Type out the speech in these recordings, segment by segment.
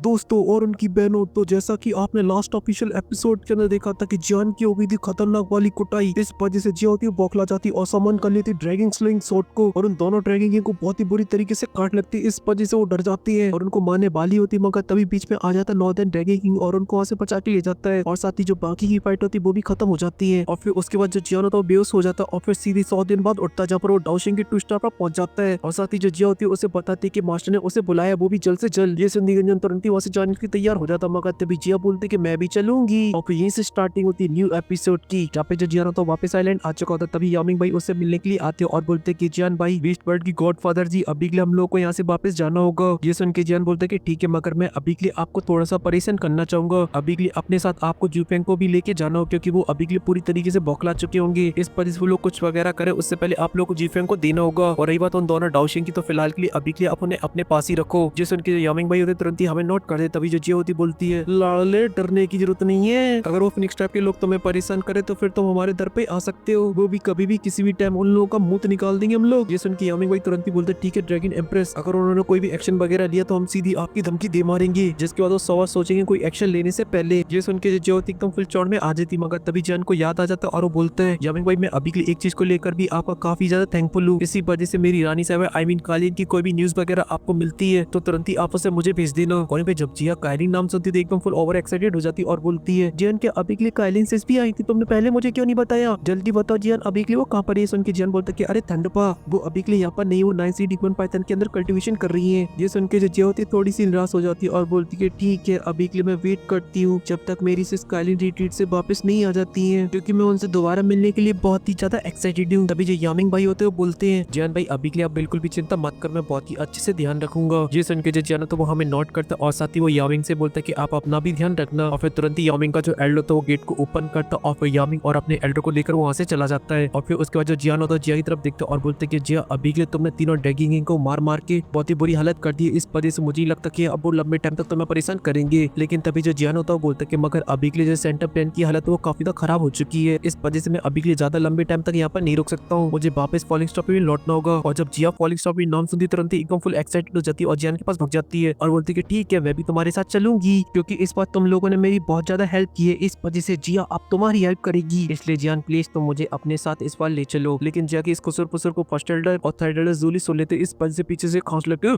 दोस्तों और उनकी बहनों, तो जैसा कि आपने लास्ट ऑफिशियल एपिसोड के अंदर देखा था कि जियान की हो गई थी खतरनाक वाली कुटाई। इस वजह से जिया होती है बौखला जाती और समन कर लेती ड्रैगिंग स्लिंग शॉट को, और उन दोनों ड्रैगिंग को बहुत ही बुरी तरीके से काट लगती है। इस वजह से वो डर जाती है और उनको मारने वाली होती है, मगर तभी बीच में आ जाता है नॉर्दर्न ड्रैगिंग और उनको वहां से बचा के ले जाता है। और साथ ही जो बाकी की फाइट होती है वो भी खत्म हो जाती है। और फिर उसके बाद जो जियान होता है वो बेहोश हो जाता है और फिर सीधी 100 दिन बाद उठता है, जहाँ पर वो डाउशिंग की टू स्टार पर पहुंच जाता है। और साथ ही जो जिया होती है उसे बताती है कि मास्टर ने उसे बुलाया, वो भी जल्द से जल्द। ये सुनने के तुरंत ही वहां से जाने के लिए तैयार हो जाता, मगर तभी जिया बोलती कि मैं भी चलूंगी। और फिर यहीं से स्टार्टिंग होती है न्यू एपिसोड की, जहाँ पे जो जियान होता है वापस आइलैंड आ चुका होता है। तभी यामिंग भाई उससे मिलने के लिए आते हैं और बोलते कि जियान भाई, बीस्ट वर्ल्ड की गॉडफादर जी, अभी के लिए हम लोग को यहाँ से वापस जाना होगा। ये सुन के जियान बोलते कि ठीक है, मगर मैं अभी के लिए आपको थोड़ा सा परेशान करना चाहूंगा। अभी के लिए अपने साथ आपको जूफेंग को भी लेके जाना होगा, क्योंकि वो अभी के लिए पूरी तरीके से बौखला चुके होंगे। इस पर वो लोग कुछ वगैरह करे उससे पहले आप लोग को जूफेंग को देना होगा। और रही बात उन दोनों डाउशिंग की, तो फिलहाल के लिए अभी के लिए आप उन्हें अपने पास ही रखो। जिस उनके यामिंग भाई होते तुरंत ही हमें नोट कर दे। तभी जो जिया होती बोलती है, लाले डरने की जरूरत नहीं है, अगर वो फिनिक्स टाइप के लोग तुम्हें परेशान करे तो फिर तुम हमारे दर पे आ सकते हो, वो भी कभी भी किसी भी टाइम। उन लोगों का मुंह निकाल देंगे हम लोग। ये सुन के यामिंग भाई तुरंत ही बोलते ठीक है ड्रैगन एम्प्रेस, अगर उन्होंने कोई भी एक्शन वगैरह लिया तो हम सीधी आपकी धमकी दे मारेंगे। जिसके बाद वो सवार सोचेंगे कोई एक्शन लेने से पहले। ये सुन के जो होती एकदम फुल चौड़ में आ जाती, मगर तभी जैन को याद आ जाता और वो बोलते हैं यामिंग भाई, मैं अभी के लिए एक चीज को लेकर भी आपका काफी ज्यादा थैंकफुल हूँ। इसी वजह से मेरी रानी साहब आई मीन कालीन की कोई भी न्यूज वगैरह आपको मिलती है तो तुरंत ही आप उसे मुझे भेज देना। और पे जब जिया कालीन नाम सुनती तो एकदम फुल ओवर एक्साइटेड हो जाती और बोलती है, जियान क्या अभी के लिए कालीन से भी आई थी, तुमने पहले मुझे क्यों नहीं बताया, जल्दी बताओ जियान अभी के लिए वो कहाँ पर है। सुन के जियान बोलता कि अरे थंडपा, वो अभी के लिए यहाँ पर नहीं, वो 9C डिगमन पाइथन के अंदर कल्टीवेशन कर रही है। ये सुन के जो जिया होती है थोड़ी सी निराश हो जाती है और बोलती है ठीक है, अभी के लिए मैं वेट करती हूँ जब तक मेरी सिस कालीन रिट्रीट से वापस नहीं आ जाती है, क्योंकि मैं उनसे दोबारा मिलने के लिए बहुत ही ज्यादा एक्साइटेड हूँ। तभी जो यामिंग भाई होते हैं वो बोलते हैं, जियान भाई अभी के लिए आप बिल्कुल भी चिंता मत कर, मैं बहुत ही अच्छे से ध्यान रखूंगा। ये सुन के जो जियान तो वो हमें नोट करता और साथ ही वो यामिंग से बोलता है कि आप अपना भी ध्यान रखना। और फिर तुरंत ही यामिंग का जो एल्डर होता है वो गेट को ओपन करता और फिर यामिंग और अपने एल्डर को लेकर वहां से चला जाता है। और फिर उसके बाद जो जियान होता है जिया की तरफ देखता और बोलते कि जिया अभी के लिए तुमने तीनों ड्रैगिंग को मार मार के बहुत ही बुरी हालत कर दी है, इस वजह से मुझे लगता कि अब वो लंबे टाइम तक तुम्हें परेशान करेंगे। लेकिन तभी जो जियान होता है वो बोलता है कि मगर अभी के लिए जो सेंटर प्लान की हालत वो काफी ज्यादा खराब हो चुकी है, इस वजह से मैं अभी के लिए ज्यादा लंबे टाइम तक यहाँ पर नहीं रुक सकता हूँ, मुझे वापस फॉलिंग स्टॉप पे लौटना होगा। और जब जिया फॉलिंग स्टॉप नाम सुनती तुरंत ही एकदम फुल एक्साइटेड हो जाती है और जियान के पास भाग जाती है और बोलती है कि ठीक है, मैं भी तुम्हारे साथ चलूंगी, क्योंकि इस बार तुम लोगों ने मेरी बहुत ज्यादा हेल्प की है, इस वजह से जिया अब तुम्हारी हेल्प करेगी, इसलिए जियान प्लीज तुम मुझे अपने साथ इस बार ले चलो। लेकिन जिया की इस कुसुर पुसुर को फर्स्ट एल्डर और थर्ड एल्डर जूली सुन लेते, इस वजह से पीछे से खांस लगते।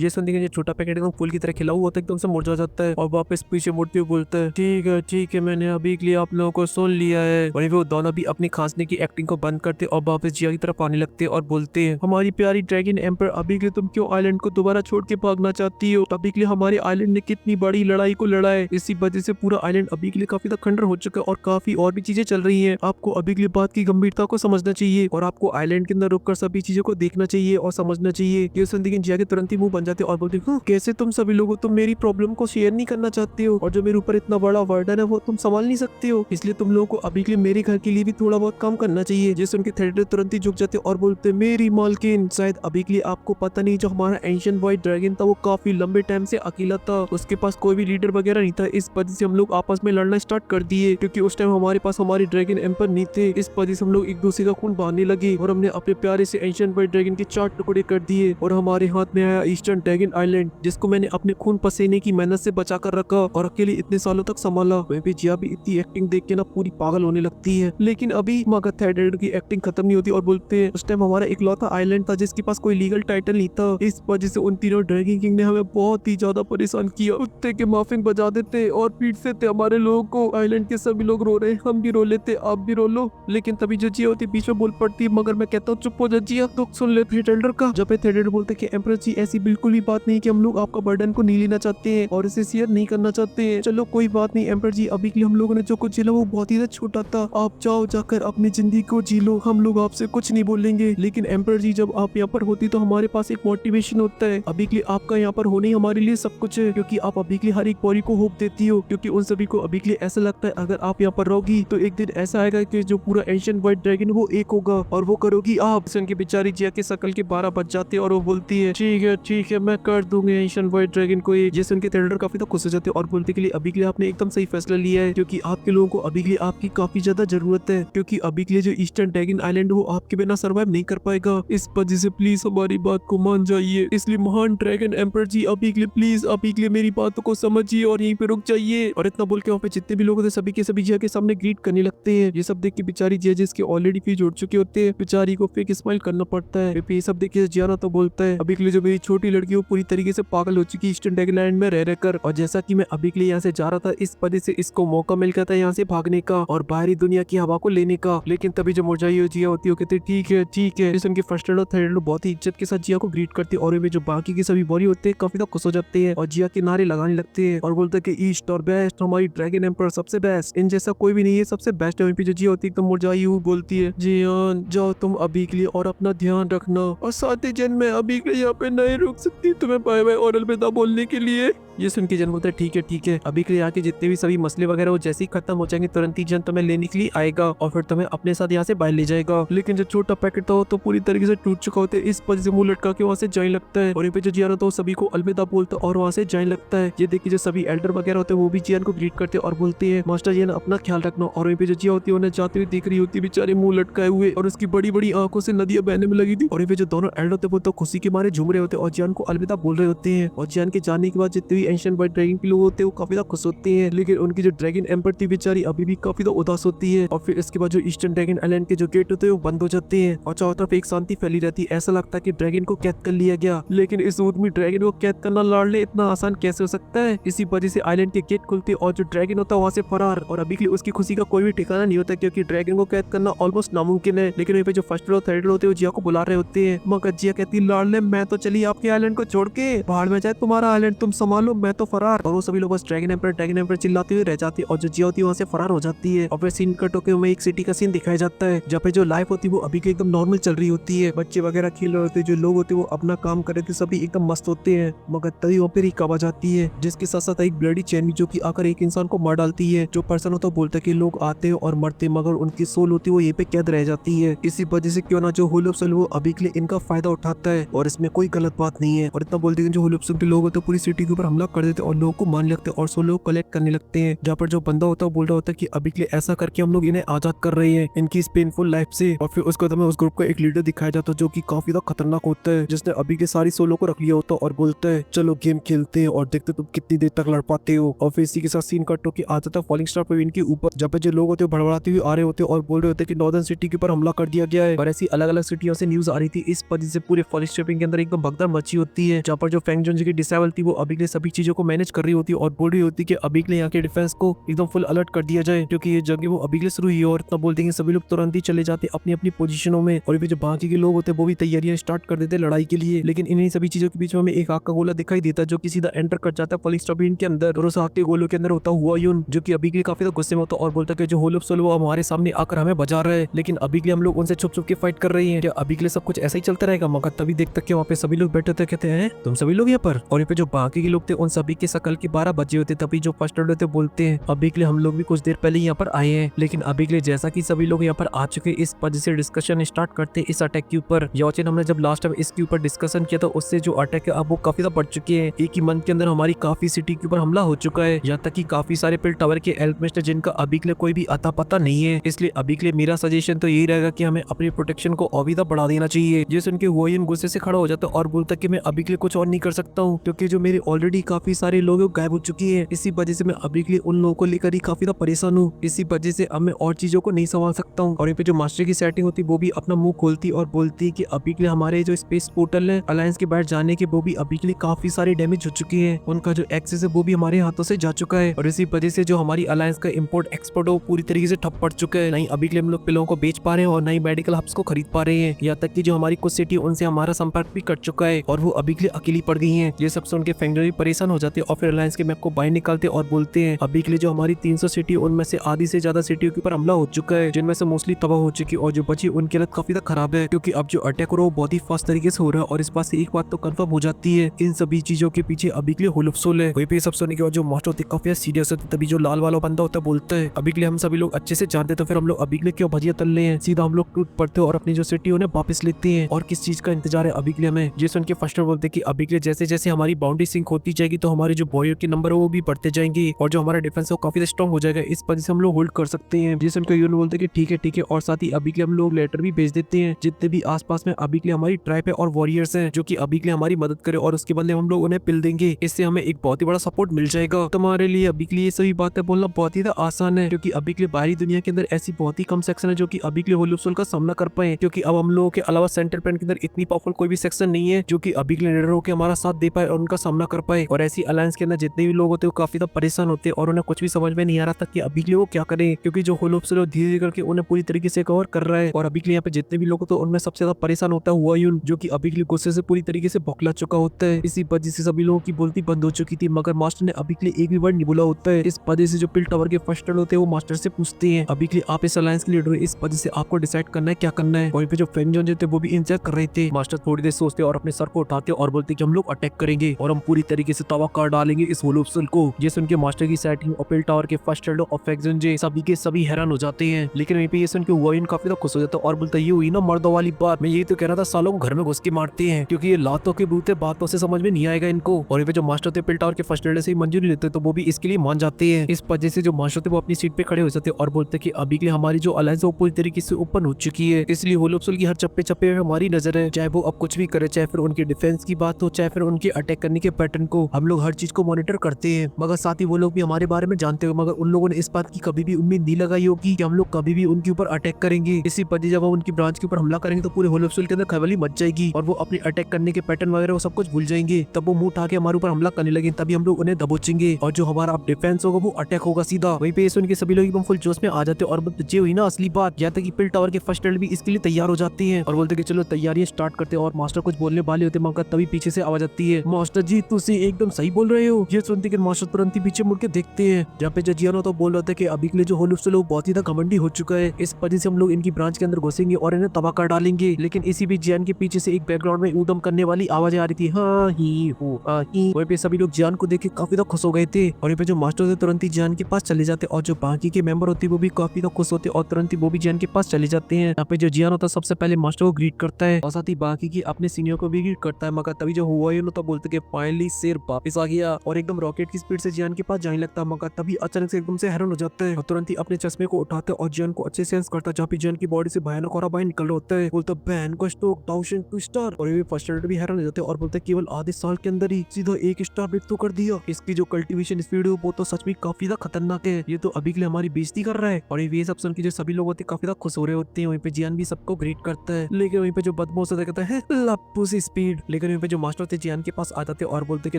ये सुनते कि छोटा पैकेट एकदम फूल की तरह खिला हुआ होता है एकदम से मुरझा जाता है और वापस पीछे मुड़ते हुए बोलता है, ठीक है मैंने अभी के लिए आप लोगों को सुन लिया है। वहीं वो दोनों भी अपनी खांसने की एक्टिंग को बंद करते और वापस जिया की तरफ आने लगते और बोलते हैं, हमारी प्यारी ड्रैगन एम्पर, अभी के लिए तुम क्यों आइलैंड को दोबारा छोड़ के भागना चाहती हो, अभी के लिए हमारे आइलैंड ने कितनी बड़ी लड़ाई को लड़ा है, इसी वजह से पूरा आइलैंड अभी के लिए काफी खंडर हो चुका है और काफी और भी चीजें चल रही है, आपको अभी के लिए बात की गंभीरता को समझना चाहिए और आपको आइलैंड के अंदर रुककर सभी चीजों को देखना चाहिए और समझना चाहिए। ये सुन के जिया के तुरंत ही मुंह बन जाते और बोलते, कैसे तुम सभी लोगों, तुम मेरी प्रॉब्लम को शेयर नहीं करना चाहते हो और जो मेरे ऊपर इतना बड़ा वर्डन है वो तुम संभाल नहीं सकते हो, इसलिए तुम लोगों को अभी के लिए मेरे घर के लिए भी थोड़ा बहुत काम करना चाहिए। जिस उनके थेटर तुरंत ही झुक जाते और बोलते, मेरी मालकिन, शायद अभी के लिए आपको पता नहीं, जो हमारा एंशिएंट व्हाइट ड्रैगन था वो काफी लंबे टाइम से अकेला था, उसके पास कोई भी लीडर वगैरह नहीं था, इस वजह से हम लोग आपस में लड़ना स्टार्ट कर दिए, क्योंकि उस टाइम हमारे पास हमारे ड्रैगन एम्पर नहीं थे, इस वजह से हम लोग एक दूसरे का खून बहाने लगे और हमने अपने प्यारे से एंशिएंट व्हाइट ड्रैगन के 4 टुकड़े कर दिए और हमारे हाथ में आया ईस्टर्न ड्रैगन आइलैंड, जिसको मैंने अपने खून पसीने की मेहनत से बचा कर रखा और अकेले इतने सालों तक संभाला। वहीं पे जिया भी इतनी एक्टिंग देख के ना पूरी पागल होने लगती है। लेकिन अभी मगर थर्ड एल्डर की एक्टिंग खत्म नहीं होती और बोलते हैं, उस टाइम हमारा इकलौता आइलैंड था जिसके पास कोई लीगल टाइटल नहीं था, इस वजह से उन तीनों ड्रैगन किंग ने हमें बहुत ही ज्यादा परेशान किया, कुत्ते के माफिन बजा देते और पीटते थे हमारे लोगों को, आइलैंड के सभी लोग रो रहे, हम भी रो लेते, आप भी रो लो। लेकिन तभी जो जिया होती बीच में बोल पड़ती, मगर मैं कहता हूँ चुप हो जा जिया, तो सुन ले थर्ड एल्डर का। जब थर्ड एल्डर बोलते कि एम्परर जी ऐसी बिल्कुल भी बात नहीं कि हम लोग आपका बर्डन को नहीं लेना चाहते हैं और इसे शेयर नहीं करना चाहते हैं, चलो कोई बात नहीं एम्परर जी, अभी के लिए हम लोगों ने जो कुछ झेला वो बहुत ही छोटा था, आप जाओ जाकर अपनी जिंदगी को जी लो, हम लोग आपसे कुछ नहीं बोलेंगे। लेकिन एम्परर जी जब आप यहाँ पर होती तो हमारे पास एक मोटिवेशन होता है, अभी के लिए आपका यहाँ पर होने ही हमारे लिए सब कुछ है, क्योंकि आप अभी के लिए हर एक पौरी को होप देती हो, क्योंकि उन सभी को अभी के लिए ऐसा लगता है अगर आप यहाँ पर रहोगी तो एक दिन ऐसा आएगा कि जो पूरा एंशिएंट व्हाइट ड्रैगन वो एक होगा और वो करोगी आप। उनकी बेचारी जिया के शकल के 12 बज जाते और वो बोलती है, ठीक है मैं कर दूंगी एंशिएंट व्हाइट ड्रैगन को। ये सुन के थ्रेडर काफी तो खुश हो जाते और बोलते के लिए अभी के लिए आपने एकदम सही फैसला लिया है, क्योंकि आपके लोगों को अभी के लिए आपकी काफी ज्यादा जरूरत है, क्योंकि अभी के लिए जो ईस्टर्न ड्रैगन आइलैंड वो आपके बिना सर्वाइव नहीं कर पाएगा, इस वजह से प्लीज हमारी बात को मान जाइए। इसलिए महान ड्रैगन एम्पर जी अभी के लिए प्लीज अभी के लिए मेरी बातों को समझिए और यहीं पे रुक जाइए। और इतना बोल के वहाँ पे जितने भी लोग थे सभी के सभी जिया के सामने ग्रीट करने लगते हैं। ये सब देख के बेचारी जिया जिसके ऑलरेडी फीस उड़ चुके होते हैं, बेचारी को फेक स्माइल करना पड़ता है। फिर ये सब देख के जियाना तो बोलता है अभी के लिए जो मेरी छोटी लड़की वो पूरी तरीके से पागल हो चुकी है ईस्टर्न ड्रैगनलैंड में रह रहकर, और जैसा कि मैं अभी के लिए यहाँ से जा रहा था इस वजह से इसको मौका मिल गया था यहाँ से भागने का और बाहरी दुनिया की हवा को लेने का। लेकिन तभी जो मुरझाई जिया होती है कहते ठीक है ठीक है। उनके फर्स्ट एड और थर्ड एड बहुत ही इज्जत के साथ जिया को ग्रीट करते हैं और वे जो बाकी के सभी बॉडी होते हैं काफी खुश हो जाते हैं और जिया के नारे लगाने लगते हैं और बोलते हैं कि ईस्ट और बेस्ट, हमारी ड्रैगन एम्पर सबसे बेस्ट, इन जैसा कोई भी नहीं है, सबसे बेस्ट है। वहीं पे जो जिया होती है एकदम मुरझाई हुई बोलती है जियान जाओ तुम अभी के लिए और अपना ध्यान रखना, और साथ ही जन मैं अभी के लिए यहाँ पे नहीं रुक सकती, तुम्हें बाय बाय और अलविदा बोलने के लिए। ये सुन के जन बोलता है ठीक है अभी के लिए आके जितने भी सभी मसले वगैरह वो जैसे ही खत्म हो जाएंगे तुरंत ही जन तुम्हें लेने के लिए आएगा और फिर तुम्हें अपने साथ यहाँ से बाहर ले जाएगा। लेकिन जो छोटा पैकेट था वो तो पूरी तरीके से टूट चुका होता है, इस वजह से मुंह लटका के वहाँ से जाने लगता है और यहाँ पे जो जियान होता है सभी को अलविदा बोलता है और वहाँ से जाने लगता है। ये देखिए जो सभी एल्डर वगैरह होते हैं वो भी जियान को ग्रीट करते हैं और बोलते हैं मास्टर जियान अपना ख्याल रखना। और वहीं पे जो जिया होती है उन्हें जाते हुए देख रही होती है बेचारे मुंह लटकाए हुए और उसकी बड़ी बड़ी आंखों से नदियां बहने में लगी थी। और जो दोनों एल्डर होते हैं वो तो खुशी के मारे झूम रहे होते हैं और जियान को अलविदा बोल रहे होते हैं। और जियान के जाने के बाद जितने भी एंशिएंट वाइट ड्रैगन के लोग होते हैं वो काफी खुश होते हैं, लेकिन उनकी जो ड्रैगन एम्पर थी बेचारी अभी भी काफी उदास होती है। और फिर इसके बाद जो ईस्टर्न ड्रैगन आइलैंड के जो गेट होते हैं वो बंद हो जाते हैं और चारों तरफ एक शांति फैली रहती है। ऐसा लगता है कि ड्रैगन को कैद कर लिया गया, लेकिन इस ऊँट में ड्रैगन को कैद करना लाडले इतना आसान कैसे हो सकता है। इसी वजह से आइलैंड के गेट खुलते और जो ड्रैगन होता है वहाँ से फरार, और अभी के लिए उसकी खुशी का कोई भी ठिकाना नहीं होता क्योंकि ड्रैगन को कैद करना ऑलमोस्ट नामुमकिन है। लेकिन वहीं पे जो फर्स्ट और थर्ड होते हैं जिया को बुला रहे होते हैं, मगर जिया कहती है लाडले मैं तो चली आपके आइलैंड को छोड़ के, बाहर में जाए तुम्हारा आइलैंड, तुम संभालो, मैं तो फरार। और वो सभी लोग बस ड्रैगन एम्पर चिल्लाते हुए रह जाती है और जो जिया होती है वहाँ से फरार हो जाती है। और फिर सीन कट होकर हमें एक सिटी का सीन दिखाया जाता है जहाँ पे जो लाइफ होती है वो अभी के एकदम नॉर्मल चल रही होती है, बच्चे वगैरह खेल रहे होते हैं, जो लोग होते हैं वो अपना काम कर रहे थे, सभी एकदम मस्त होते हैं। मगर तभी वहाँ पे एक आवाज आती है जिसके साथ साथ एक ब्लडी चैन जो कि आकर एक इंसान को मार डालती है। जो पर्सन होता है बोलता है कि लोग आते हैं और मरते मगर उनकी सोल होती है वो ये पे कैद रह जाती है। इसी वजह से क्यों ना जो होलोप्सल वो अभी के लिए इनका फायदा उठाता है और इसमें कोई गलत बात नहीं है। और इतना बोलते हैं जो होलोप्सल के लोग होते हैं पूरी सिटी के ऊपर हमला कर देते और लोगों को मान लगते हैं और सो लोग कलेक्ट करने लगते हैं। जहाँ पर जो बंदा होता है बोल रहा होता है कि अभी के लिए ऐसा करके हम लोग इन्हें आजाद कर रहे हैं इनकी इस पेनफुल लाइफ से। और फिर उसके बाद हमें उस ग्रुप का एक लीडर दिखाया जाता है जो कि काफी ज्यादा खतरनाक होता है, जिसने अभी के सारी सोलो को रख लिया होता है और बोलता है चलो गेम खेलते हैं और देखते तुम कितनी देर तक लड़ पाते हो। और फिर इसी के साथ सीन कट होकर आता था फॉलिंग स्टार प्रोविंस के ऊपर, जहाँ पे जो लोग होते हैं भड़बड़ाते हुए आ रहे होते हैं और बोल रहे होते हैं कि नॉर्दर्न सिटी के ऊपर हमला कर दिया गया है। और ऐसी अलग अलग सिटियों से न्यूज आ रही थी, इस वजह से पूरे फॉलिंग स्टार के अंदर एकदम भगदड़ मची होती है। जहाँ पर जो फेंग जोन की डिसेबल थी वो अभी के लिए सभी चीजों को मैनेज कर रही होती है और बोल रही होती है कि अभी के लिए यहाँ के डिफेंस को एकदम फुल अलर्ट कर दिया जाए क्योंकि ये जंग वो अभी के लिए शुरू हुई है। और इतना बोल देंगे सभी लोग तुरंत ही चले जाते अपनी अपनी पोजीशनों में और फिर जो बाकी के लोग होते हैं वो भी तैयारियां स्टार्ट कर देते लड़ाई के लिए। लेकिन इन्हीं सभी चीजों के बीच में हमें एक आग का गोला दिखाई देता है जो कि सीधा एंटर कर जाता है फॉलिंग स्टार के अंदर, और उस आग के गोलों के अंदर होता हुआ यून जो कि अभी के लिए काफी गुस्से में होता और बोलता है जो होलोप्सल वो हमारे सामने आकर हमें बजा रहे हैं, लेकिन अभी के लिए हम लोग उनसे छुप छुप के फाइट कर रहे हैं, क्या अभी के लिए सब कुछ ऐसा ही चलता रहेगा। मगर तभी देखते कि वहाँ पे सभी लोग बैठे थे, कहते हैं तुम सभी लोग यहाँ पर। और यहाँ पे जो बाकी के लोग थे उन सभी के शकल के 12 बजे होते, तभी जो फर्स्ट होते बोलते हैं अभी के लिए हम लोग भी कुछ देर पहले यहाँ पर आए हैं। लेकिन अभी के लिए जैसा कि सभी लोग यहाँ पर आ चुके इस वजह से डिस्कशन स्टार्ट करते हैं इस अटैक के ऊपर। याचन हमने जब लास्ट टाइम इसके ऊपर डिस्कशन किया था उससे जो अटैक है अब वो काफी ज्यादा बढ़ चुके हैं। एक ही मंथ के अंदर हमारी काफी सिटी के ऊपर हमला हो चुका है, यहाँ तक कि काफी सारे पिल टावर के एल्पमेस्ट जिनका अभी के लिए कोई भी अता पता नहीं है। इसलिए अभी के लिए मेरा सजेशन तो यही रहेगा कि हमें अपनी प्रोटेक्शन को और भी बढ़ा देना चाहिए। ये सुन के वोयन गुस्से से खड़ा हो जाता है और बोलता है कि मैं अभी के लिए कुछ और नहीं कर सकता हूँ क्योंकि जो मेरे ऑलरेडी काफी सारे लोग गायब हो चुकी है। इसी वजह से मैं अभी के लिए उन लोगों को लेकर ही काफी ज्यादा परेशान हूँ। इसी वजह से अब मैं और चीजों को नहीं संभाल सकता हूँ। और यहाँ पे जो मास्टर की सेटिंग होती है वो भी अपना मुंह खोलती और बोलती है कि अभी के लिए हमारे जो स्पेस पोर्टल है अलायंस के बाहर जाने के वो भी अभी के लिए काफी सारे डैमेज हो चुके हैं, उनका जो एक्सेस है वो भी हमारे हाथों से जा चुका है। और इसी वजह से जो हमारी अलायंस का इम्पोर्ट एक्सपोर्ट वो पूरी तरीके से ठप पड़ चुका है। नहीं अभी के लिए हम लोग पिलों को बेच पा रहे हैं और नई मेडिकल हब्स को खरीद पा रहे हैं, यहाँ तक कि जो हमारी कुछ सिटी उनसे हमारा संपर्क भी कट चुका है और वो अभी के लिए अकेली पड़ गई है। ये सब सुन के फेंगरी परेशान हो जाते हैं और फिर अलायंस के मैप को बाहर निकालते और बोलते हैं अभी के लिए जो हमारी 300 सिटी उनमें से आधी से ज्यादा सिटियों के ऊपर हमला हो चुका है, जिनमें से मोस्टली तबाह हो चुकी और जो बची उनकी हालत काफी ज्यादा खराब है क्योंकि अब जो अटैक हो रहा है वो बहुत ही फास्ट तरीके से हो रहा है। और इस बात से एक बात तो कंफर्म हो जाती है, इन सभी चीजों के पीछे अभी के लिए होलोप्सल है। वहीं पे सब सुनने के बाद जो मास्टर होते काफी सीरियस होते, तभी जो लाल वाला बंदा होता है बोलता है अभी के लिए हम सभी लोग अच्छे से जानते तो फिर हम लोग अभी के लिए क्यों भजिया तल रहे हैं, सीधा हम लोग टूट पड़ते और अपनी जो सिटी उन्हें वापस लेते हैं और किस चीज का इंतजार है अभी के लिए हमें। ये सुन के फर्स्ट बोलते कि अभी के लिए जैसे जैसे हमारी बाउंड्री सिंक होती जाएगी तो हमारे जो बॉयर के नंबर है वो भी बढ़ते जाएंगे और जो हमारा डिफेंस है वो काफी स्ट्रॉन्ग हो जाएगा, इस वजह से हम लोग होल्ड कर सकते हैं। जिस उनका यून बोलते कि ठीक है और साथ ही अभी के लिए हम लोग लेटर भी भेज देते हैं जितने भी आसपास में अभी के लिए हमारी ट्राइब है और वॉरियर्स हैं जो कि अभी के लिए हमारी मदद करे और उसके बदले हम हम लोग उन्हें पिल देंगे, इससे हमें एक बहुत ही बड़ा सपोर्ट मिल जाएगा। तुम्हारे लिए अभी के लिए सभी बातें बोलना बहुत ही आसान है, क्योंकि अभी के लिए बाहरी दुनिया के अंदर ऐसी बहुत ही कम सेक्शन है जो कि अभी के लिए होल ऑफ सोल का सामना कर पाए, क्योंकि अब हम लोगों के अलावा सेंट्रल प्लान के अंदर इतनी पावरफुल कोई भी सेक्शन नहीं है जो कि अभी के लिए लीडर होकर हमारा साथ दे पाए और उनका सामना कर पाए। और ऐसी अलायंस के अंदर जितने भी लोग होते हैं वो काफी परेशान होते हैं और उन्हें कुछ भी समझ में नहीं आ रहा था कि अभी के लिए वो क्या करें, क्योंकि जो होल ऑफ सोल धीरे धीरे करके उन्हें पूरी तरीके से कवर कर रहा है। और अभी के लिए यहाँ पे जितने भी लोग होते हैं उनमें सबसे ज्यादा परेशान होता है हुआयून, जो कि अभी के लिए गुस्से से पूरी तरीके से बौखला चुका होता है। इसी वजह से सभी लोगों की बोलती बंद हो चुकी थी, मगर मास्टर ने अभी के लिए एक भी वर्ड नहीं बोला होता है। इस वजह से जो पिल टावर के फर्स्ट होते हैं वो मास्टर से पूछते हैं अभी के लिए आप इस अलायंस के लीडर हो, इस वजह से आपको डिसाइड करना है क्या करना है। वहीं पे जो फेंग जोन थे वो भी इंतजार कर रहे थे। मास्टर थोड़ी देर सोचते और अपने सर को उठाते और बोलते कि हम लोग अटैक करेंगे और हम पूरी तरीके से तबाह कर डालेंगे इस होल ऑफ सोल को। ये सुन के मास्टर की सेटिंग और पिल टावर के फर्स्ट और फेंग जोन सभी के सभी हैरान हो जाते हैं। लेकिन वहीं पे ये सुन के हुआयून काफी खुश हो जाता है और बोलता ये हुई ना मर्दों वाली बात, मैं यही तो कह रहा था सालों को घर में घुस के मारते हैं, क्योंकि ये लातों के बूते बातों से समझ में नहीं आएगा इनको। और ये जो मास्टर थे पिल टावर के फर्स्ट से ही मंजूरी लेते तो वो भी इसके लिए मान जाते हैं। इस वजह से जो मास्टर थे वो अपनी सीट पे खड़े हो जाते और बोलते कि अभी के लिए हमारी जो अलायंस है वो पूरी तरीके से ओपन हो चुकी है, इसलिए होल ऑफ सोल की हर चप्पे चप्पे में हमारी नजर है। चाहे वो अब कुछ भी करे, चाहे फिर उनके डिफेंस की बात हो, चाहे फिर उनके अटैक करने के पैटर्न को, हम लोग हर चीज को मॉनिटर करते हैं। मगर साथ ही वो लोग भी हमारे बारे में जानते हो, मगर उन लोगों ने इस बात की कभी भी उम्मीद नहीं लगाई होगी कि हम लोग कभी भी उनके ऊपर अटैक करेंगे। इसी वजह जब हम उनकी ब्रांच के ऊपर हमला करेंगे तो पूरे होल ऑफ सोल के अंदर खलबली मच जाएगी और वो अपने अटैक करने के पैटर्न वगैरह वो सब कुछ भूल जाएंगे। तब वो मुंह उठा के हमारे ऊपर हमला करने लगे, तभी हम लोग उन्हें दबोचेंगे और जो हमारा अब डिफेंस होगा वो अटैक होगा सीधा। वहीं पे सुन के सभी लोग एकदम फुल जोश में आ जाते हैं और ये हुई ना असली बात। यहाँ तक कि पिल टावर के फर्स्ट भी इसके लिए तैयार हो जाती हैं और बोलते कि चलो तैयारियां स्टार्ट करते हैं। और मास्टर कुछ बोलने वाले होते मगर तभी पीछे से आवाज आती है, मास्टर जी तुसी एकदम सही बोल रहे हो। ये सुनते कि मास्टर तुरंत ही पीछे मुड़ के देखते हैं, जहाँ पे जियानो तो बोल रहा था कि अभी के लिए जो होल ऑफ सोल बहुत ही घमंडी हो चुका है, इस वजह से हम लोग इनकी ब्रांच के अंदर घुसेंगे और इन्हें तबाह कर डालेंगे। लेकिन इसी बीच जियान के पीछे से एक बैकग्राउंड में ऊधम करने वाली आवाजें आ रही थी, हाँ ही हो ही। वहीं पे सभी लोग जियान को देख के काफी खुश हो गए थे और यहाँ पे जो मास्टर थे तुरंत ही जियान के पास चले जाते और जो बाकी के मेंबर होते वो भी काफी खुश होते और तुरंत ही वो भी जियान के पास चले जाते हैं। यहाँ पे जो जियान होता सबसे पहले मास्टर को ग्रीट करता है और साथ ही बाकी की अपने सीनियर को भी ग्रीट करता है। मगर तभी जो हुआयून तो बोलते कि फाइनली शेर वापस आ गया और एकदम रॉकेट की स्पीड से जियान के पास जाने लगता है। मगर तभी अचानक से एकदम से हैरान हो जाता है और तुरंत ही अपने चश्मे को उठाते और जियान को अच्छे सेंस करता है, जहाँ पे जियान की बॉडी से भयानक और बाहर निकल रहा होता है। बोलता बैन को स्टोक टाउशन टू स्टार और ये फर्स्ट भी हैरान हो जाते हैं और बोलते केवल आधे साल के अंदर ही सीधा 1 स्टार ब्रेक तो कर दिया। इसकी जो कल्टीवेशन स्पीड है वो तो सच में काफी खतरनाक है, ये तो अभी के लिए हमारी बेइज्जती कर रहा है। और ये सब सुन के जो सभी लोग होते हैं काफी खुश हो रहे होते हैं। वहीं पे जियान भी सबको ग्रीट करता है, लेकिन वहीं पे जो बदमाश होता है कहता है लप्पू सी स्पीड। लेकिन वहीं पे जो मास्टर थे जियान के पास आ जाते और बोलते कि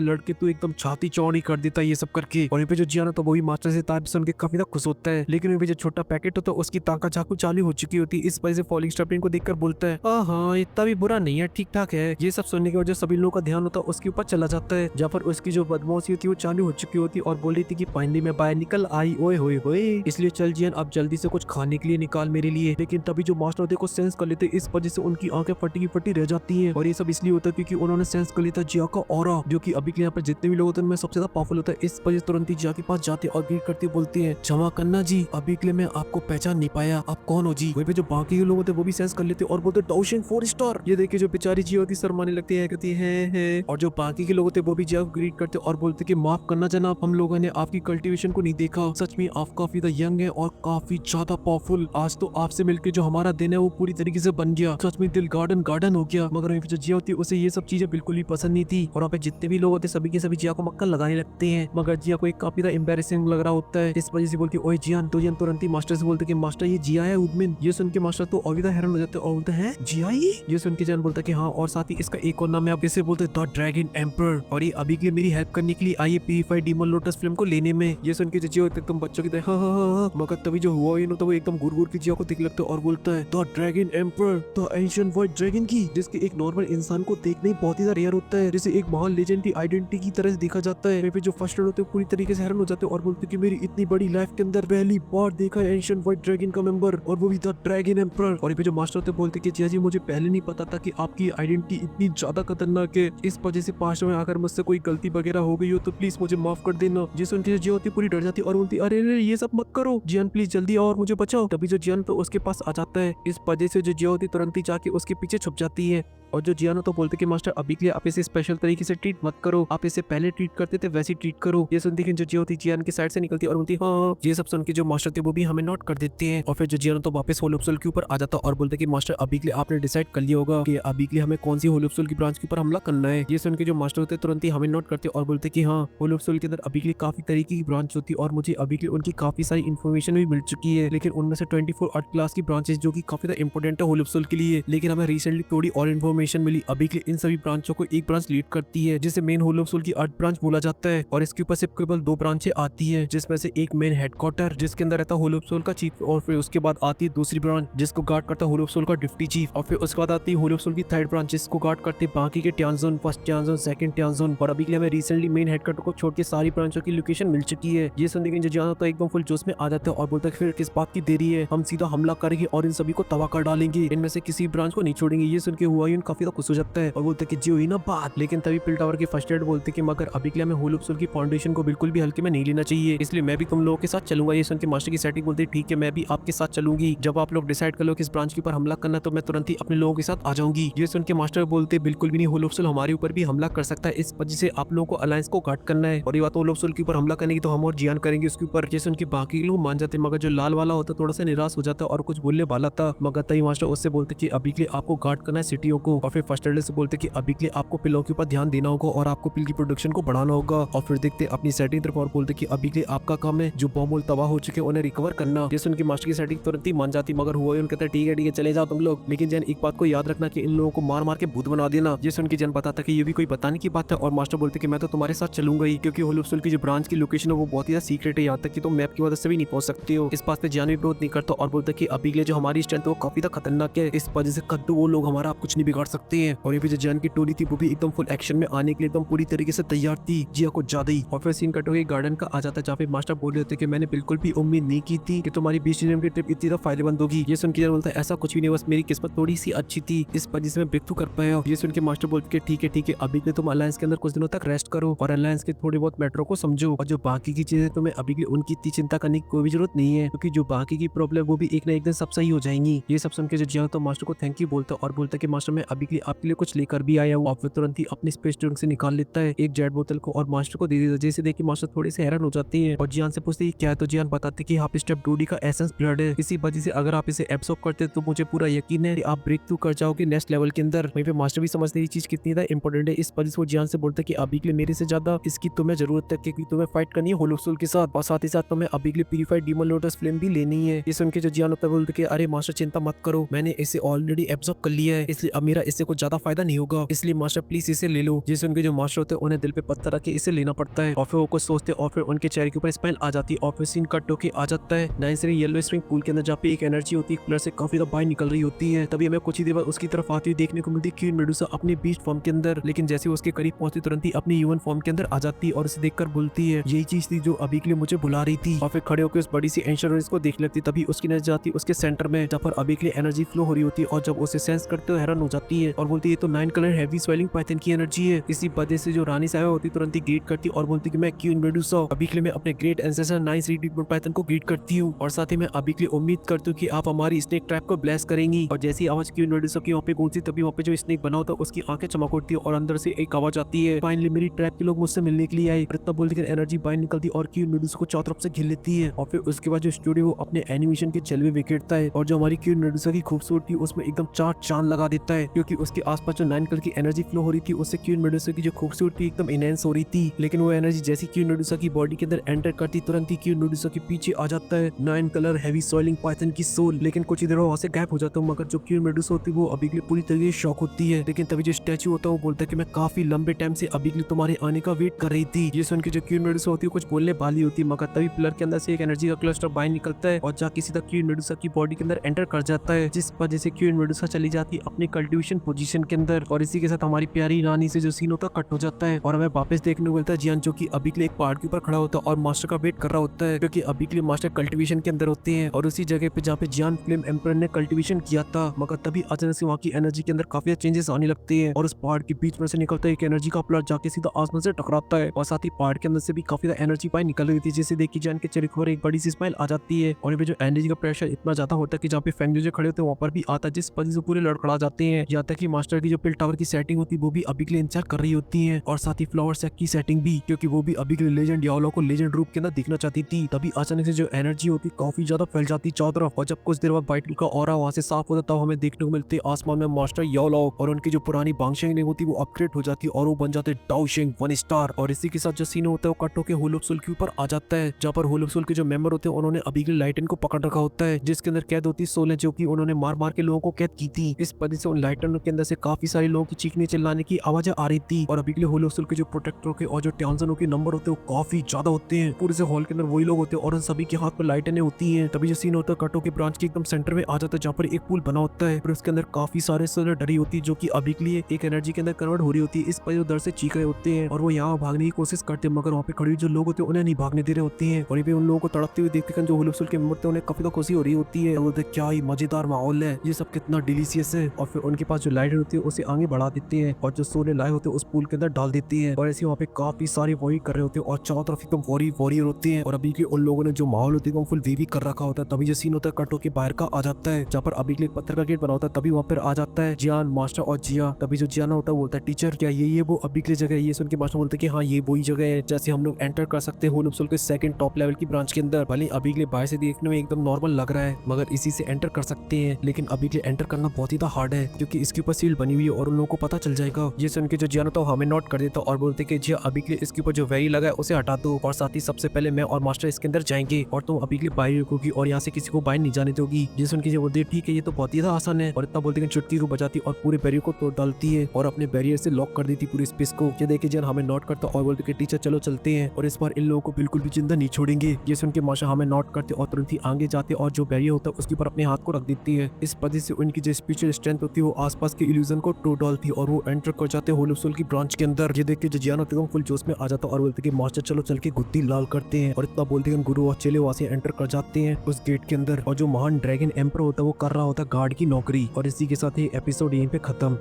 लड़के तू एकदम छाती चौड़ी कर देता है ये सब करके। और वहीं पे जो जियान तो वो भी मास्टर से तारीफ सुन के काफी खुश होता है। लेकिन वहीं पे जो छोटा पैकेट होता है उसकी ताका चाकू चालू हो चुकी होती है, इस वजह से फॉलिंग स्टार को देखकर बोलता है हाँ इतना भी बुरा नहीं है, ठीक ठाक है। ये सब सुनने के वजह सभी लोगों का ध्यान होता है उसके ऊपर चला जाता है, जहाँ पर उसकी जो बदमाशी होती है वो चालू हो चुकी होती और बोल रही थी कि फाइनली मैं बाहर निकल आई, ओए होए होए, इसलिए चल जियान अब जल्दी से कुछ खाने के लिए निकाल मेरे लिए। लेकिन तभी जो मास्टर देखो सेंस कर लेते, इस वजह से उनकी आंखें फटी की फटी रह जाती हैं और ये सब इसलिए होता है क्योंकि उन्होंने सेंस कर लिया जिया का ऑरा, जो कि अभी के यहाँ पर जितने भी लोग होते हैं उनमें सबसे ज्यादा पावरफुल होता है। इस वजह से तुरंत ही जिया के पास जाते और ग्रीट करते बोलते हैं क्षमा करना जी, अभी के लिए मैं आपको पहचान नहीं पाया, आप कौन हो जी। वहीं पे जो बाकी के लोग होते हैं वो भी सेंस कर लेते और बोलते टाउशन 4 स्टार। ये देखे जो बेचारी जी होती शर्माने लगती है, कहती है। और जो बाकी के लोग होते वो भी जिया को ग्रीट करते और बोलते कि माफ करना जनाब, हम लोगों ने आपकी कल्टीवेशन को नहीं देखा, सच में आप काफी यंग है और काफी ज्यादा पावरफुल। आज तो आपसे मिलकर जो हमारा दिन है वो पूरी तरीके से बन गया, सच में दिल गार्डन गार्डन हो गया। मगर वहीं पे जो जिया होती है उसे ये सब चीजें बिल्कुल भी पसंद नहीं थी और वहाँ पे जितने भी लोग होते सभी के सभी जिया को मक्कल लगाने लगते हैं। मगर जिया को एक काफी एम्बेरसिंग लग रहा होता है, इस वजह से बोलती ओए जियान, तो जियान तुरंत ही मास्टर से बोलते कि मास्टर ये जिया है उदमिन। ये सुन के मास्टर तो अविदा हैरान हो जाते और बोलते हैं जिया ये सुन के जियान बोलता कि हाँ, और साथ ही इसका एक और नाम है, आप इसे बोलते द ड्रैगन एम्पर और ये अभी के लिए मेरी हेल्प करने के लिए आई है प्यूरीफाइड डीमन लोटस फिल्म को लेने में। ये सुन के जिया होते एकदम बच्चों की तरह हाँ। मगर तभी जो हुआ ही तो वो एकदम गुर की जिया को देख लगता है और बोलता है the dragon emperor, the ancient white dragon की, जिसके एक नॉर्मल इंसान को देखने ही बहुत ही रेयर होता है, जिसे एक महान लेजेंड की आइडेंटिटी की तरह से देखा जाता है। फिर जो फर्स्ट होते हैं पूरी तरीके से हैरान हो जाते हैं और बोलते हैं कि मेरी इतनी बड़ी लाइफ के अंदर पहली बार देखा है एंशिएंट व्हाइट ड्रैगन का मेंबर और वो भी द ड्रैगन एम्पर। और जो मास्टर होते बोलते कि जिया जी मुझे पहले नहीं पता था कि आपकी आइडेंटिटी इतनी ज्यादा खतरनाक है, इस वजह से पास्ट में आकर मुझसे कोई गलती वगैरह हो गई हो तो प्लीज मुझे माफ कर देना। जिस उनकी जिया होती पूरी डर जाती और बोलती अरे ये सब मत करो जियान, प्लीज जल्दी आओ और मुझे बचाओ। तभी जो जियान तो उसके पास आ जाता है, इस वजह से जो जिया होती तुरंत ही जाके उसके पीछे छुप जाती है और जो जियान तो बोलते कि मास्टर अभी के लिए आप इसे स्पेशल तरीके से ट्रीट मत करो, आप इसे पहले ट्रीट करते थे वैसे ट्रीट करो। ये सुनती जो जियो थी जियान की साइड से निकलती और बोलती हाँ। ये सब सुन के जो मास्टर थे वो भी हमें नोट कर देते हैं और फिर जो जियान तो वापस होलोप्सोल के ऊपर आ जाता और बोलते कि मास्टर अभी के लिए आपने डिसाइड कर लिया होगा कि अभी के लिए हमें कौन सी होलोप्सोल की ब्रांच के ऊपर हमला करना है। ये सुन के जो मास्टर होते तुरंत ही हमें नोट करते और बोलते कि हाँ, होलोप्सोल के अंदर अभी के लिए काफी तरीके की ब्रांच होती है और मुझे अभी के लिए उनकी काफी सारी इन्फॉर्मेशन भी मिल चुकी है, लेकिन उनमें से 24 आर्ट क्लास की ब्रांचेस जो कि काफी ज्यादा इंपॉर्टेंट है होलोप्सोल के लिए, लेकिन हमें रिसेंटली थोड़ी और इन्फॉर्मेशन मिली। अभी के लिए इन सभी ब्रांचों को एक ब्रांच लीड करती है जिसे मेन होलोप्सोल की आर्ट ब्रांच बोला जाता है और इसके ऊपर सिर्फ केवल 2 ब्रांचें आती है, जिसमें से एक मेन हेडक्वार्टर जिसके अंदर रहता है होलोप्सोल का चीफ और फिर उसके बाद आती है दूसरी ब्रांच जिसको गार्ड करता है होलोप्सोल का डिप्टी चीफ और फिर उसके बाद आती है होलोप्सोल की थर्ड ब्रांच जिसको गार्ड करते हैं बाकी के ट्यानजोन, फर्स्ट ट्यानजोन, सेकंड ट्यानजोन। और अभी के लिए हमें रिसेंटली मेन हेडक्वार्टर को छोड़ के सारी ब्रांचों की लोकेशन मिल चुकी है। ये सुनने के जियान तो एकदम फुल जोश में आ जाता है और बोलता है फिर किस बात की देरी है, हम सीधा हमला करेंगे और इन सभी को तबाह कर डालेंगे, इनमें से किसी ब्रांच को नहीं छोड़ेंगे। ये सुन के हुआयून काफी ज्यादा खुश हो जाता है और बोलते कि जी हुई ना बात। लेकिन तभी पिल टावर के फर्स्ट एड बोलते कि मगर अभी के लिए हमें होलोप्सोल की फाउंडेशन को बिल्कुल भी हल्के में नहीं लेना चाहिए, इसलिए मैं भी तुम लोगों के साथ चलूंगा। ये सुन के मास्टर की सेटिंग बोलते ठीक है मैं भी आपके साथ चलूंगी, जब आप लोग डिसाइड कर लो किस ब्रांच के ऊपर हमला करना तो मैं तुरंत ही अपने लोगों के साथ आ जाऊंगी। ये सुन के मास्टर बोलते बिल्कुल भी नहीं, होलोप्सोल हमारे ऊपर भी हमला कर सकता है, इस वजह से आप लोगों को अलायंस को गार्ड करना है और ये बात होलोप्सोल के ऊपर हमला करने की तो हम और जियान करेंगे उसके ऊपर। ये सुन के बाकी लोग मान जाते मगर जो लाल वाला होता थोड़ा सा निराश हो जाता और कुछ बोलने वाला था, मगर तभी मास्टर उससे बोलते कि अभी के लिए आपको गार्ड करना है सिटियों को और फिर फर्स्ट एड से बोलते कि अभी के लिए आपको पिलों के ऊपर ध्यान देना होगा और आपको पिल की प्रोडक्शन को बढ़ाना होगा। और फिर देखते अपनी सेटिंग तरफ और बोलते कि अभी के लिए आपका काम है जो बॉम्ब तबाह हो चुके उन्हें रिकवर करना। ये सुन के मास्टर की सेटिंग तुरंत ही मान जाती मगर हुआ कहता है ठीक है चले जाओ तुम लोग, लेकिन जैन एक बात को याद रखना कि इन लोगों को मार मार के भूत बना देना। ये सुन के जैन बताता कि ये भी कोई बताने की बात है और मास्टर बोलते कि मैं तो तुम्हारे साथ चलूंगा ही, क्योंकि होलोप्सोल की जो ब्रांच की लोकेशन है वो बहुत ही सीक्रेट है, यहाँ तक कि तुम मैप की मदद से भी नहीं पहुंच सकते हो। इस बात पे जैन भी विरोध नहीं करता और बोलता कि अभी के लिए जो हमारी स्ट्रेंथ है वो काफी खतरनाक है, इस वजह से कद्दू वो लोग हमारा आप कुछ नहीं बिगाड़ सकते हैं। और ये भी जो जैन की टोली थी वो भी एकदम फुल एक्शन में आने के लिए एकदम पूरी तरीके से तैयार थी, जिया को ज्यादा ही। और फिर सीन कट होकर गार्डन का आ जाता है जहाँ पे मास्टर बोल रहे थे कि मैंने बिल्कुल भी उम्मीद नहीं की थी कि तुम्हारी 20 दिन की ट्रिप इतनी फायदेमंद होगी। ये सुन के जैन बोलता है ऐसा कुछ भी नहीं, बस मेरी किस्मत थोड़ी सी अच्छी थी, इस वजह से मैं ब्रेक थ्रू कर पाया। ये सुन के मास्टर बोलते ठीक है अभी के तुम अलायंस के अंदर कुछ दिनों तक रेस्ट करो और अलायंस के थोड़े बहुत मैटरों को समझो और जो बाकी की चीजें तुम्हें अभी के लिए उनकी इतनी चिंता करने की कोई भी जरूरत नहीं है, क्योंकि जो बाकी की प्रॉब्लम वो भी एक ना एक दिन सब सही हो जाएंगी। ये सब सुन के जो जियान तो मास्टर को थैंक यू बोलता और बोलता कि मास्टर मैं अभी के लिए आपके लिए कुछ लेकर भी आया हूँ। फिर तुरंत ही अपनी स्पेस ट्रंक से निकाल लेता है एक जेट बोतल को और मास्टर को दे देता, जैसे देख के मास्टर थोड़े से हैरान हो जाते हैं और जियान से पूछते क्या है, तो जियान बताते कि आप स्टेप 2D का एसेंस ब्लड है, इसी वजह से अगर आप इसे एब्सॉर्ब करते तो मुझे पूरा यकीन है आप ब्रेक थ्रू कर जाओगे नेक्स्ट लेवल के अंदर। वहीं पे मास्टर भी समझते ये चीज कितनी ज्यादा इंपॉर्टेंट है, इस वजह से वो जियान से बोलता है कि अभी के लिए मेरे से ज्यादा इसकी तुम्हें जरूरत है, क्योंकि तुम्हें फाइट करनी है होलोप्सोल के साथ और साथ ही साथ तुम्हें अभी के लिए प्यूरिफाइड डीमन लोटस फ्लेम भी लेनी है। ये सुन के जो जियान होता है बोलते कि अरे मास्टर चिंता मत करो, मैंने इसे ऑलरेडी एब्सॉर्ब कर लिया है, इसलिए अब मेरा इससे कुछ ज्यादा फायदा नहीं होगा, इसलिए मास्टर प्लीज इसे ले लो। जिस उनके जो मास्टर होते हैं उन्हें दिल पे पत्थर रख के इसे लेना पड़ता है और फिर वो कुछ सोचते और फिर उनके चेहरे के ऊपर स्माइल आ जाती है और फिर सीन कट होके आ जाता है नाइन से येलो स्प्रिंग पूल के अंदर जहाँ पे एक एनर्जी होती है कूलर से काफी ज्यादा बाहर निकल रही होती है। तभी हमें कुछ ही देर बाद उसकी तरफ आती हुई देखने को मिलती है क्वीन मेडुसा अपने बीस्ट फॉर्म के अंदर, लेकिन जैसे उसके करीब पहुंचती तुरंत ही अपनी ह्यूमन फॉर्म के अंदर आ जाती है और उसे देखकर बोलती है यही चीज थी जो अभी के लिए मुझे बुला रही थी और फिर खड़े होकर उस बड़ी सी इंश्योरेंस को देख लेती। तभी उसकी नजर जाती है उसके सेंटर में जहाँ पर अभी के लिए एनर्जी फ्लो हो रही होती है और जब उसे सेंस करते हुए हैरान हो जाती है और बोलती है तो 9 कलर हैवी स्वेलिंग पाइथन की एनर्जी है। इसी वजह से जो रानी साहब होती तुरंत ही ग्रीट करती और बोलती कि मैं क्वीन मेडुसा अभी के लिए मैं अपने ग्रेट एंसेस्टर 9 पाइथन को ग्रीट करती हूँ और साथ ही मैं अभी के लिए उम्मीद करती हूँ कि आप हमारी स्नेक ट्रैप को ब्लेस करेंगी। और जैसी आवाज क्वीन मेडुसा की वहाँ पे गूंजती तभी वहाँ पे जो स्नेक बना होता है उसकी आंखें चमक उठती है और अंदर से एक आवाज आती है फाइनली मेरी ट्रैप के लोग मुझसे मिलने के लिए आए। इतना बोलकर एनर्जी बाहर निकलती और क्वीन मेडुसा को चारों तरफ से घेर लेती है और फिर उसके बाद जो स्टूडियो अपने एनिमेशन के जलवे बिखेरता है और जो हमारी क्वीन मेडुसा की खूबसूरती उसमें एकदम चार चांद लगा देता है, क्योंकि उसके आसपास जो 9 कलर की एनर्जी फ्लो हो रही थी उससे क्वीन मेडुसा की जो खूबसूरती एकदम इनहेंस हो रही थी। लेकिन वो एनर्जी जैसी क्वीन मेडुसा की बॉडी के अंदर एंटर करती तुरंत ही क्वीन मेडुसा के पीछे आ जाता है 9 कलर हैवी सॉइलिंग पाइथन की सोल। लेकिन कुछ ही देर वहां से गायब हो जाता हूँ, मगर जो क्वीन मेडुसा होती है वो अभी के लिए पूरी तरीके से शॉक होती है। लेकिन तभी जो स्टैचू होता है वो बोलता है कि मैं काफी लंबे टाइम से अभी के लिए तुम्हारे आने का वेट कर रही थी। ये सुन के जो क्वीन मेडुसा होती है कुछ बोलने वाली होती है, मगर तभी पिलर के अंदर से एक एनर्जी का क्लस्टर बाहर निकलता है और जाके सीधा क्वीन मेडुसा की बॉडी के अंदर एंटर कर जाता है, जिस वजह से क्वीन मेडुसा चली जाती है अपने कल्टिवेशन पोजीशन के अंदर। और इसी के साथ हमारी प्यारी रानी से जो सीन होता है कट हो जाता है और हमें वापस देखने को मिलता है जियान जो कि अभी के लिए एक पहाड़ के ऊपर खड़ा होता है और मास्टर का वेट कर रहा होता है, क्योंकि अभी के लिए मास्टर कल्टिवेशन के अंदर होते हैं और उसी जगह पे जहाँ पे जियान फ्लेम एम्पर ने कल्टिवेशन किया था। मगर तभी अचानक से वहाँ की एनर्जी के अंदर काफी चेंजेस आने लगते हैं और उस पहाड़ के बीच में से निकलता है एक एनर्जी का प्लट जाके सीधा आसमान से टकराता है और साथ ही पहाड़ के अंदर से भी काफी एनर्जी बाहर निकल रही थी, जिसे देखी जियान के चेहरे पर एक बड़ी सी स्माइल आ जाती है और जो एनर्जी का प्रेशर इतना ज्यादा होता है कि जहाँ पे फेंग जो खड़े होते हैं वहाँ पर भी आता है, जिस वजह से पूरे लड़खड़ा जाते हैं। यहाँ दिखाता है कि मास्टर की जो पिल टावर की सेटिंग होती है वो भी अभी के लिए इंतजार कर रही होती है, और साथ ही फ्लावर सेक की सेटिंग भी, क्योंकि वो भी अभी के लिए लेजेंड याओलो को लेजेंड रूप के अंदर दिखना चाहती थी। तभी अचानक से जो एनर्जी होती काफी ज्यादा फैल जाती चारों तरफ, और जब कुछ देर बाद बाइटल का ऑरा वहां से साफ होता तब हमें देखने को मिलते आसमान में मास्टर याओलो, और उनकी जो पुरानी बांगशेंग होती वो अपग्रेड हो जाती और वो बन जाते डाओशिंग 1 स्टार। और इसी के साथ जो सीन होता है वो कट होके होलोप्सुल के ऊपर आ जाता है, जहाँ पर होलोप्सुल के जो मेंबर होते हैं उन्होंने अभी के लिए लाइटन को पकड़ रखा होता है, जिसके अंदर कैद होती सोल जो कि उन्होंने मार मार के लोगों को कैद की थी। इस वजह से उन लाइटन के अंदर से काफी सारे लोगों की चीखने चिल्लाने की आवाजें आ रही थी, और अभी के लिए होलोप्सुल के जो प्रोटेक्टरों के और जो ट्यान्सनों के नंबर होते हैं वो काफी ज्यादा होते हैं। पूरे से हॉल के अंदर वही लोग होते हैं और उन सभी के हाथ में लाइटनें होती हैं। तभी जो सीन होता है कटो के ब्रांच के एकदम सेंटर में आ जाता है, जहाँ पर एक पुल बना होता है, फिर उसके अंदर काफी सारे सोलर डरी होती है जो कि अभी के लिए एक एनर्जी के अंदर कन्वर्ट हो रही होती है। इस पर दर से चीख रहे होते हैं और वो यहाँ भागने की कोशिश करते हैं, मगर वहाँ पे खड़ी हुई जो लोग होते हैं उन्हें नहीं भागने दे रहे होते हैं। और ये उन लोगों को तड़पते हुए देखते जो होलोप्सुल के मेंबर थे उन्हें काफी खुशी हो रही होती है, बोलते क्या ही मजेदार माहौल है, ये सब कितना डिलीशियस है। और फिर उनके पास जो लाइट होती है उसे आगे बढ़ा देते हैं और जो सोने लाए होते हैं उस पूल के अंदर डाल देती है, और ऐसे वहाँ पे काफी सारे वॉरी कर रहे होते हैं और चारों तरफ एकदम वॉरियर होते हैं। और अभी के उन लोगों ने जो माहौल होती है फुल वे भी कर रखा होता है। तभी जो सीन होता है कटो के बाहर का आ जाता है, जहाँ पर अभी के लिए पत्थर का गेट बना होता है। तभी वहाँ पर आ जाता है जियान, मास्टर और जिया। तभी जो जियाना होता है बोलता है टीचर क्या ये वो अभी के लिए जगह है? ये सुन के मास्टर बोलते हैं कि हाँ ये वही जगह है जैसे हम लोग एंटर कर सकते हैं होलोप्सुल के सेकंड टॉप लेवल की ब्रांच के अंदर। भले अभी के लिए बाहर से देखने में एकदम नॉर्मल लग रहा है, मगर इसी से एंटर कर सकते हैं, लेकिन अभी के लिए एंटर करना बहुत ही हार्ड है क्योंकि इसके ऊपर सील बनी हुई है और उन लोगों को पता चल जाएगा। ये सुन के जो जियान होता है हमें नोट कर देता और बोलते कि जिया अभी के लिए इसके ऊपर जो वेरी लगा है उसे हटा दो, और साथ ही सबसे पहले मैं और मास्टर इसके अंदर जाएंगे और तुम अभी के लिए बाहर रुकोगी और यहाँ से किसी को बाहर नहीं जाने दोगी। ये सुन के बोलती है ठीक है ये तो बहुत ही आसान है, और इतना बोलते कि चुटकी को बजाती और पूरे बैरियर को तोड़ डालती है और अपने बैरियर से लॉक कर देती पूरी स्पेस को। ये देखे जियान हमें नोट करता और बोलते कि टीचर चलो चलते हैं और इस बार इन लोगों को बिल्कुल भी जिंदा नहीं छोड़ेंगे। ये सुन के मास्टर हमें नोट करते और तुरंत ही आगे जाते और जो बैरियर होता है उसके ऊपर अपने हाथ को रख देती है। इस वजह से उनकी जो स्पिरिचुअल स्ट्रेंथ होती है वो आसपास के इल्यूजन को तोड़ डालती और वो एंटर कर जाते हैं होलोप्सुल की ब्रांच के अंदर। ये देख के जो जियान होते हैं फुल जोश में आ जाता और बोलते कि मास्टर चलो चल के गुद्दी लाल करते हैं, और इतना बोलते हैं गुरु और चेले वहां से एंटर कर जाते हैं उस गेट के अंदर। और जो महान ड्रैगन एम्पर होता है वो कर रहा होता है गार्ड की नौकरी। और इसी के साथ ये एपिसोड यहीं पे खत्म।